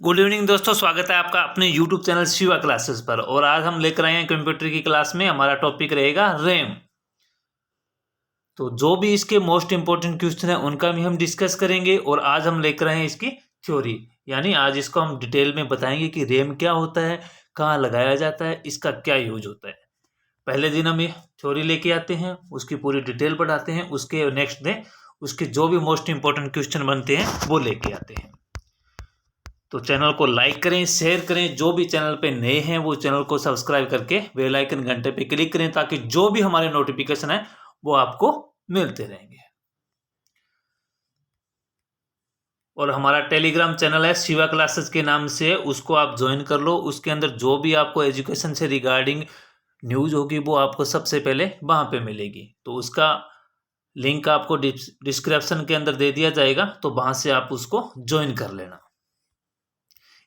Good evening दोस्तों, स्वागत है आपका अपने YouTube चैनल शिवा क्लासेस पर। और आज हम लेकर आए हैं कंप्यूटर की क्लास में हमारा टॉपिक रहेगा रैम। तो जो भी इसके मोस्ट इंपॉर्टेंट क्वेश्चन है उनका भी हम डिस्कस करेंगे और आज हम लेकर आए हैं इसकी थ्योरी, यानी आज इसको हम डिटेल में बताएंगे कि रैम क्या होता है, कहाँ लगाया जाता है, इसका क्या यूज होता है। पहले दिन हम ये थ्योरी लेके आते हैं, उसकी पूरी डिटेल बढ़ाते हैं, उसके नेक्स्ट डे उसके जो भी मोस्ट इंपॉर्टेंट क्वेश्चन बनते हैं वो लेके आते हैं। तो चैनल को लाइक करें, शेयर करें, जो भी चैनल पे नए हैं वो चैनल को सब्सक्राइब करके बेल आइकन घंटे पे क्लिक करें ताकि जो भी हमारे नोटिफिकेशन है वो आपको मिलते रहेंगे। और हमारा टेलीग्राम चैनल है शिवा क्लासेस के नाम से, उसको आप ज्वाइन कर लो। उसके अंदर जो भी आपको एजुकेशन से रिगार्डिंग न्यूज होगी वो आपको सबसे पहले वहां पे मिलेगी। तो उसका लिंक आपको डिस्क्रिप्शन के अंदर दे दिया जाएगा, तो वहां से आप उसको ज्वाइन कर लेना।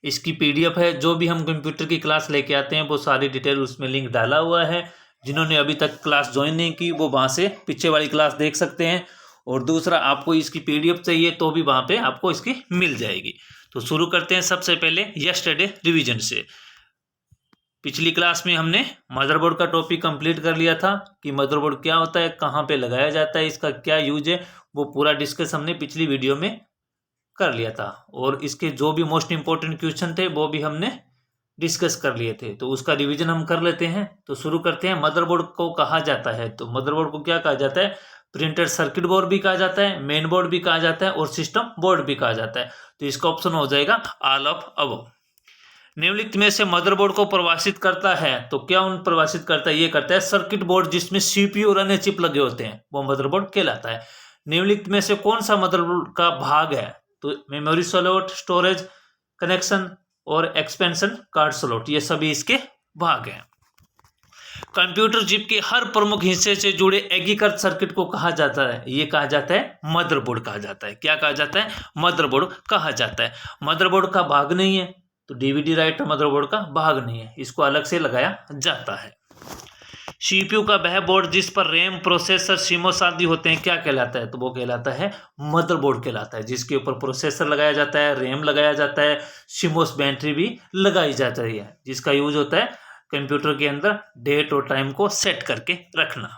इसकी पीडीएफ है, जो भी हम कंप्यूटर की क्लास लेके आते हैं वो सारी डिटेल उसमें लिंक डाला हुआ है। जिन्होंने अभी तक क्लास ज्वाइन नहीं की वो वहाँ से पीछे वाली क्लास देख सकते हैं। और दूसरा, आपको इसकी पीडीएफ चाहिए तो भी वहाँ पे आपको इसकी मिल जाएगी। तो शुरू करते हैं सबसे पहले यस्टरडे रिवीजन से। पिछली क्लास में हमने मदरबोर्ड का टॉपिक कंप्लीट कर लिया था कि मदरबोर्ड क्या होता है, कहाँ पे लगाया जाता है, इसका क्या यूज है, वो पूरा डिस्कस हमने पिछली वीडियो में कर लिया था। और इसके जो भी मोस्ट इंपॉर्टेंट क्वेश्चन थे वो भी हमने डिस्कस कर लिए थे, तो उसका रिवीजन हम कर लेते हैं। तो शुरू करते हैं। मदरबोर्ड को कहा जाता है, तो मदरबोर्ड को क्या कहा जाता है? प्रिंटेड सर्किट बोर्ड भी कहा जाता है, मेन बोर्ड भी कहा जाता है और सिस्टम बोर्ड भी कहा जाता है। तो इसका ऑप्शन हो जाएगा ऑल ऑफ अबव। निम्नलिखित में से मदरबोर्ड को प्रवासित करता है, तो क्या उन प्रवासित करता है? ये करता है सर्किट बोर्ड जिसमें सीपीयू और अन्य चिप लगे होते हैं, वो मदरबोर्ड कहलाता है। निम्नलिखित में से कौन सा मदरबोर्ड का भाग है? तो मेमोरी स्लॉट, स्टोरेज कनेक्शन और एक्सपेंशन कार्ड स्लॉट, ये सभी इसके भाग हैं। कंप्यूटर चिप के हर प्रमुख हिस्से से जुड़े एकीकृत सर्किट को कहा जाता है, ये कहा जाता है मदरबोर्ड कहा जाता है। क्या कहा जाता है? मदरबोर्ड कहा जाता है। मदरबोर्ड का भाग नहीं है, तो डीवीडी राइटर मदरबोर्ड का भाग नहीं है, इसको अलग से लगाया जाता है। सीपीयू का वह बोर्ड जिस पर रैम, प्रोसेसर, सीमोस आदि होते हैं क्या कहलाता है? तो वो कहलाता है मदरबोर्ड कहलाता है, जिसके ऊपर प्रोसेसर लगाया जाता है, रैम लगाया जाता है, सीमोस बैटरी भी लगाई जाती है, जिसका यूज होता है कंप्यूटर के अंदर डेट और टाइम को सेट करके रखना।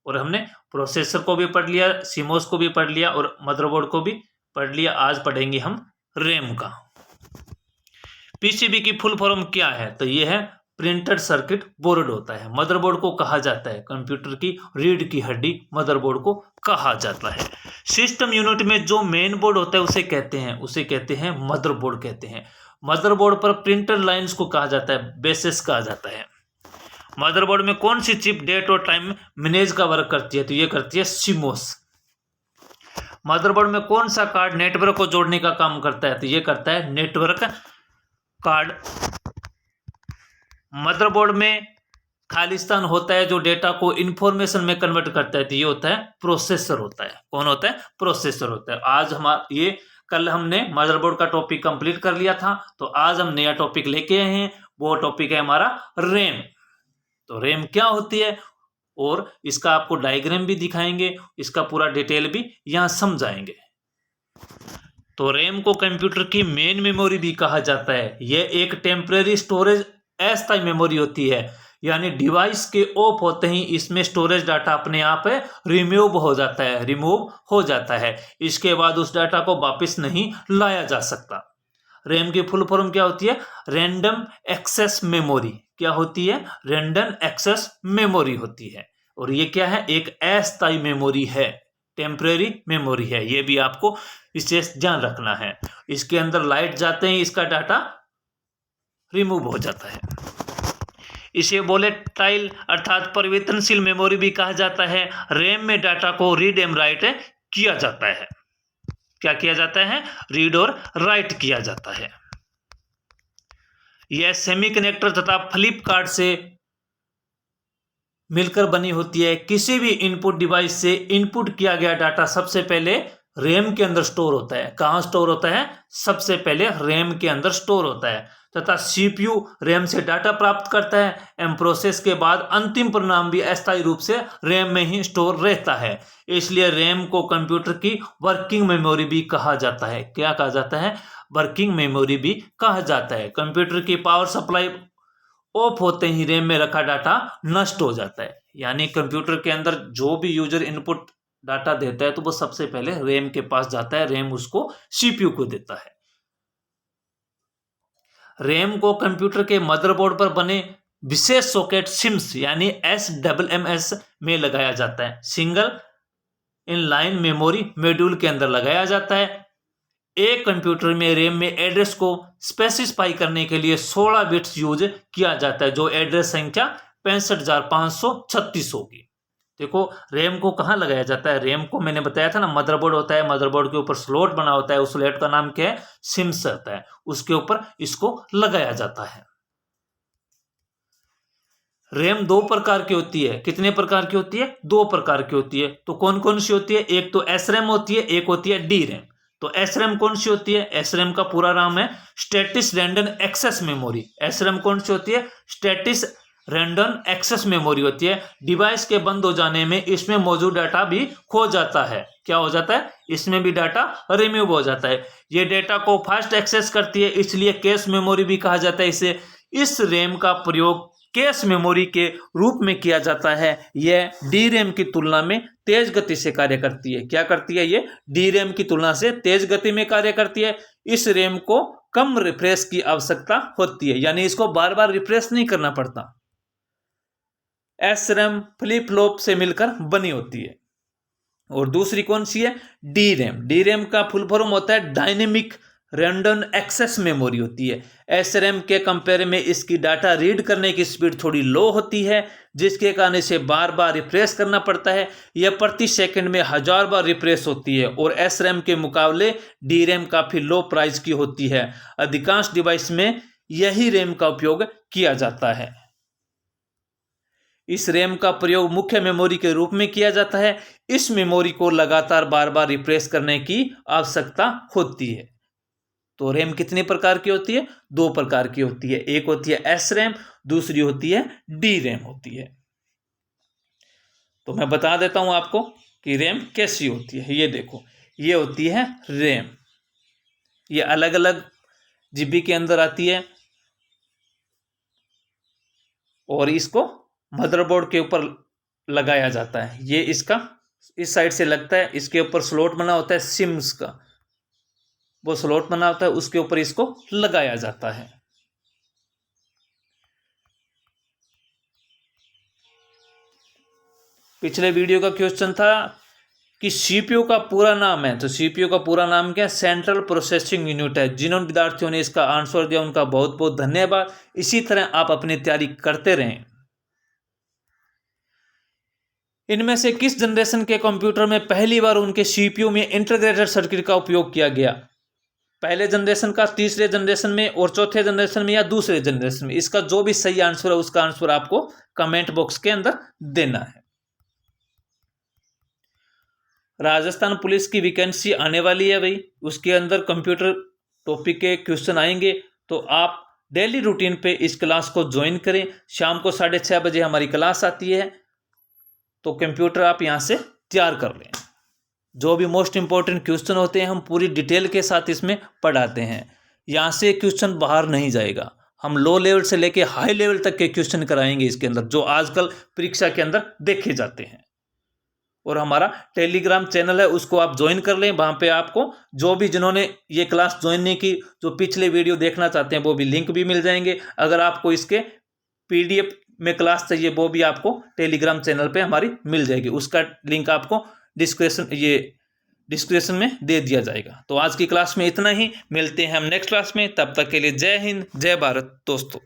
और हमने प्रोसेसर को भी पढ़ लिया, सीमोस को भी पढ़ लिया और मदरबोर्ड को भी पढ़ लिया। आज पढ़ेंगे हम रैम का। पीसीबी की फुल फॉर्म क्या है? तो ये है प्रिंटेड सर्किट बोर्ड होता है। मदरबोर्ड को कहा जाता है कंप्यूटर की रीढ़ की हड्डी, मदरबोर्ड को कहा जाता है। सिस्टम यूनिट में जो मेन बोर्ड होता है उसे कहते हैं मदरबोर्ड कहते हैं। मदरबोर्ड पर प्रिंटर लाइंस को कहा जाता है बेसिस कहा जाता है। मदरबोर्ड में कौन सी चिप डेट और टाइम मैनेज का वर्क करती है? तो ये करती है सीमोस। मदरबोर्ड में कौन सा कार्ड नेटवर्क को जोड़ने का काम करता है? तो ये करता है नेटवर्क कार्ड। मदरबोर्ड में खालिस्तान होता है जो डेटा को इंफॉर्मेशन में कन्वर्ट करता है, तो ये होता है प्रोसेसर होता है। कौन होता है? प्रोसेसर होता है। आज कल हमने मदरबोर्ड का टॉपिक कंप्लीट कर लिया था, तो आज हम नया टॉपिक लेके आए हैं, वो टॉपिक है हमारा रैम। तो रैम क्या होती है और इसका आपको डायग्राम भी दिखाएंगे, इसका पूरा डिटेल भी यहां समझाएंगे। तो रैम को कंप्यूटर की मेन मेमोरी भी कहा जाता है। यह एक टेम्परेरी स्टोरेज अस्थायी मेमोरी होती है, यानी डिवाइस के ऑफ होते ही इसमें स्टोरेज डाटा अपने आप रिमूव हो जाता है। इसके बाद उस डाटा को वापस नहीं लाया जा सकता। रैम की फुल फॉर्म क्या होती है? Random access memory. क्या होती है? रैंडम एक्सेस मेमोरी होती है। और ये क्या है? एक अस्थायी मेमोरी है, टेम्परेरी मेमोरी है। ये भी आपको विशेष ध्यान रखना है। इसके अंदर लाइट जाते ही इसका डाटा रिमूव हो जाता है। इसे वोलेटाइल अर्थात परिवर्तनशील मेमोरी भी कहा जाता है। रैम में डाटा को रीड एंड राइट किया जाता है। क्या किया जाता है? रीड और राइट किया जाता है। यह सेमीकंडक्टर तथा फ्लिप कार्ड से मिलकर बनी होती है। किसी भी इनपुट डिवाइस से इनपुट किया गया डाटा सबसे पहले रैम के अंदर स्टोर होता है। कहां स्टोर होता है? सबसे पहले रैम के अंदर स्टोर होता है, तथा सीपीयू रैम से डाटा प्राप्त करता है एवं प्रोसेस के बाद अंतिम परिणाम भी अस्थायी रूप से रैम में ही स्टोर रहता है। इसलिए रैम को कंप्यूटर की वर्किंग मेमोरी भी कहा जाता है। क्या कहा जाता है? वर्किंग मेमोरी भी कहा जाता है। कंप्यूटर की पावर सप्लाई ऑफ होते ही रैम में रखा डाटा नष्ट हो जाता है, यानी कंप्यूटर के अंदर जो भी यूजर इनपुट डाटा देता है तो वो सबसे पहले रैम के पास जाता है, रैम उसको सीपीयू को देता है। रैम को कंप्यूटर के मदरबोर्ड पर बने विशेष सॉकेट सिम्स यानी SMMS में लगाया जाता है। Single in line memory module के अंदर लगाया जाता है। एक कंप्यूटर में रैम में एड्रेस को स्पेसिफाई करने के लिए 16 बिट्स यूज किया जाता है, जो एड्रेस संख्या 65,536 होगी। देखो रैम को कहाँ लगाया जाता है, रैम को मैंने बताया था ना, मदरबोर्ड होता है, मदरबोर्ड के ऊपर स्लॉट बना होता है, उस स्लॉट का नाम क्या है, सिम्स होता है, उसके ऊपर इसको लगाया जाता है। रैम दो प्रकार की होती है। कितने प्रकार की होती है? दो प्रकार की होती है। तो कौन कौन सी होती है? एक तो SRAM होती है, एक होती है DRAM। तो SRAM कौन सी होती है? SRAM का पूरा नाम है static random access memory. SRAM कौन सी होती है? स्टैटिक रैंडम एक्सेस मेमोरी होती है। डिवाइस के बंद हो जाने में इसमें मौजूद डाटा भी खो जाता है। क्या हो जाता है? इसमें भी डाटा रिमूव हो जाता है। ये डाटा को फास्ट एक्सेस करती है, इसलिए कैश मेमोरी भी कहा जाता है इसे। इस रैम का प्रयोग कैश मेमोरी के रूप में किया जाता है। यह DRAM की तुलना में तेज गति से कार्य करती है। क्या करती है? ये DRAM की तुलना से तेज गति में कार्य करती है। इस रैम को कम रिफ्रेश की आवश्यकता होती है, यानी इसको बार बार रिफ्रेश नहीं करना पड़ता। SRAM फ्लिप फ्लॉप से मिलकर बनी होती है। और दूसरी कौन सी है? DRAM। DRAM का फुल फॉर्म होता है डायनेमिक रैंडम एक्सेस मेमोरी होती है। SRAM के कंपेयर में इसकी डाटा रीड करने की स्पीड थोड़ी लो होती है, जिसके कारण इसे बार बार रिफ्रेश करना पड़ता है। यह प्रति सेकंड में 1000 बार रिफ्रेश होती है और SRAM के मुकाबले DRAM काफ़ी लो प्राइस की होती है। अधिकांश डिवाइस में यही रैम का उपयोग किया जाता है। इस रैम का प्रयोग मुख्य मेमोरी के रूप में किया जाता है। इस मेमोरी को लगातार बार बार रिफ्रेश करने की आवश्यकता होती है। तो रैम कितने प्रकार की होती है? दो प्रकार की होती है। एक होती है SRAM, दूसरी होती है DRAM होती है। तो मैं बता देता हूं आपको कि रैम कैसी होती है। ये देखो, ये होती है रैम। ये अलग अलग GB के अंदर आती है और इसको मदरबोर्ड के ऊपर लगाया जाता है। ये इसका इस साइड से लगता है, इसके ऊपर स्लॉट बना होता है सिम्स का, वो स्लॉट बना होता है, उसके ऊपर इसको लगाया जाता है। पिछले वीडियो का क्वेश्चन था कि CPU का पूरा नाम है, तो CPU का पूरा नाम क्या है? सेंट्रल प्रोसेसिंग यूनिट है। जिन विद्यार्थियों ने इसका आंसर दिया उनका बहुत बहुत धन्यवाद। इसी तरह आप अपनी तैयारी करते रहें। इनमें से किस जनरेशन के कंप्यूटर में पहली बार उनके CPU में इंटीग्रेटेड सर्किट का उपयोग किया गया? पहले जनरेशन का, तीसरे जनरेशन में और चौथे जनरेशन में या दूसरे जनरेशन में? इसका जो भी सही आंसर है उसका आंसर आपको कमेंट बॉक्स के अंदर देना है। राजस्थान पुलिस की वैकेंसी आने वाली है भाई, उसके अंदर कंप्यूटर टॉपिक के क्वेश्चन आएंगे, तो आप डेली रूटीन पे इस क्लास को ज्वाइन करें। शाम को 6:30 बजे हमारी क्लास आती है, तो कंप्यूटर आप यहाँ से तैयार कर लें। जो भी मोस्ट इंपॉर्टेंट क्वेश्चन होते हैं हम पूरी डिटेल के साथ इसमें पढ़ाते हैं। यहाँ से क्वेश्चन बाहर नहीं जाएगा। हम लो लेवल से लेके हाई लेवल तक के क्वेश्चन कराएंगे इसके अंदर, जो आजकल परीक्षा के अंदर देखे जाते हैं। और हमारा टेलीग्राम चैनल है, उसको आप ज्वाइन कर लें। वहाँ पे आपको जो भी जिन्होंने ये क्लास ज्वाइन नहीं की, जो पिछले वीडियो देखना चाहते हैं, वो भी लिंक भी मिल जाएंगे। अगर आपको इसके PDF में क्लास चाहिए, वो भी आपको टेलीग्राम चैनल पे हमारी मिल जाएगी। उसका लिंक आपको डिस्क्रिप्शन में दे दिया जाएगा। तो आज की क्लास में इतना ही, मिलते हैं हम नेक्स्ट क्लास में। तब तक के लिए जय हिंद, जय भारत दोस्तों।